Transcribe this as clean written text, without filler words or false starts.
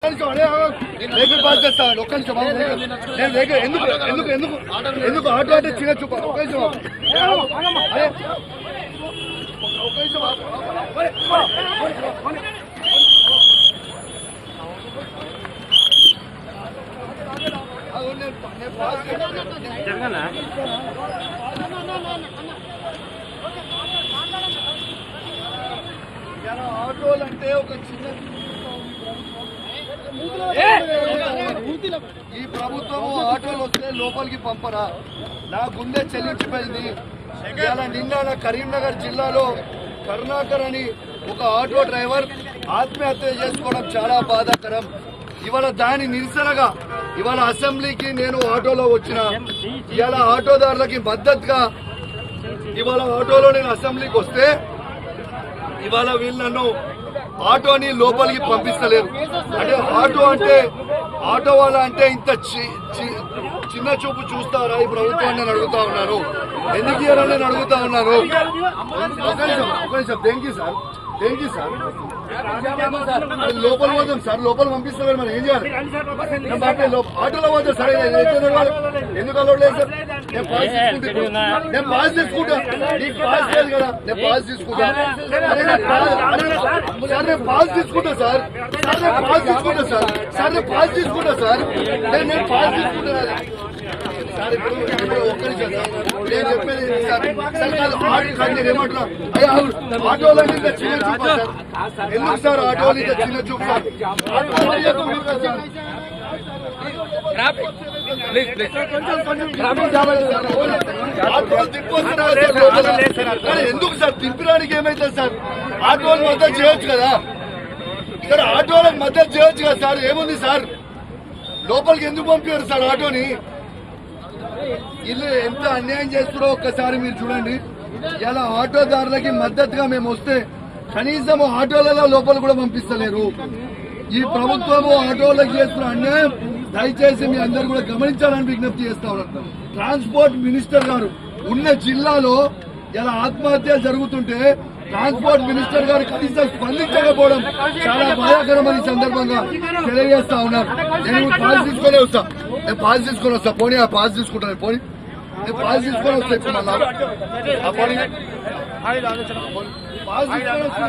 Vehicle pass చేస్తాను ఒక్క నిమిషం నేను వెహికల్ ఎందుకు ఎందుకు ఎందుకు ఎందుకు ఆటో అంటే చిన్న చూపు ఒక్క నిమిషం ఆటోలు అంటే ఒక చిన్న ఈ ప్రభుత్వం ఆటోలు వస్తే లోపలికి పంపరా నా గుండె చెల్లించిపోయింది. ఇవాళ నిన్న కరీంనగర్ జిల్లాలో కరుణాకర్ అని ఒక ఆటో డ్రైవర్ ఆత్మహత్య చేసుకోవడం చాలా బాధాకరం. ఇవాళ దాని నిరసనగా ఇవాళ అసెంబ్లీకి నేను ఆటోలో వచ్చిన ఇవాళ ఆటోదారులకి మద్దతుగా ఇవాళ ఆటోలో నేను అసెంబ్లీకి వస్తే ఇవాళ వీళ్ళు నన్ను ఆటోని లోపలికి పంపిస్తలేరు. అంటే ఆటో వాళ్ళ అంటే ఇంత చిన్న చూపు చూస్తారా ఈ ప్రభుత్వాన్ని నేను అడుగుతా ఉన్నాను. ఎందుకు ఇవ్వాలని నేను అడుగుతా ఉన్నాను. ఒక నిమిషం థ్యాంక్ యూ సార్ లోపల పోదాం సార్ లోపల పంపిస్తున్నారు మనం ఏం చేయాలి ఆటోలో పోతాం సార్ ఎందుకు అలవాటు లేదు సార్ నేను పాస్ తీసుకుంటా నీకు పాస్ లేదు కదా నేను పాస్ తీసుకుంటా సార్ నేను పాస్ తీసుకుంటా సార్ నేను పాస్ తీసుకుంటా సార్ నేను పాస్ తీసుకుంటా సార్ ఇప్పుడు ఒక్క నిమిషం సార్ నేను చెప్పేది సార్ నేను ఏమంటున్నా ఆటోలో ఇంకా చిన్న చూపు సార్ ఎందుకు సార్ ఆటోలు ఇంకా చిన్న చూపు సార్ ఎందుకు సార్ తిప్పడానికి ఏమైతుంది సార్ ఆటోలు మద్దతు చేయొచ్చు కదా సార్ ఆటోలకు మద్దతు చేయొచ్చు కదా సార్ ఏముంది సార్ లోపలికి ఎందుకు పంపారు సార్ ఆటోని ఇల్లు ఎంత అన్యాయం చేస్తారో ఒక్కసారి మీరు చూడండి. ఇలా ఆటోదారులకి మద్దతుగా మేము వస్తే కనీసం ఆటోలలో లోపల కూడా పంపిస్తలేరు. ఈ ప్రభుత్వము ఆటోలకు చేస్తున్న అన్యాయం దయచేసి మీ అందరూ కూడా గమనించాలని విజ్ఞప్తి చేస్తా ఉన్నారు. ట్రాన్స్పోర్ట్ మినిస్టర్ గారు ఉన్న జిల్లాలో ఇలా ఆత్మహత్యలు జరుగుతుంటే ట్రాన్స్పోర్ట్ మినిస్టర్ గారు కనీసం స్పందించకపోవడం చాలా బాధాకరమని సందర్భంగా తెలియజేస్తా ఉన్నారు. నేను పాస్ తీసుకొని వస్తా పోనీ ఆ పాస్ తీసుకుంటాను పోనీ నేను పాస్ తీసుకొని వస్తా ఇప్పుడు మళ్ళా పోనీ పాస్ తీసుకొని వస్తా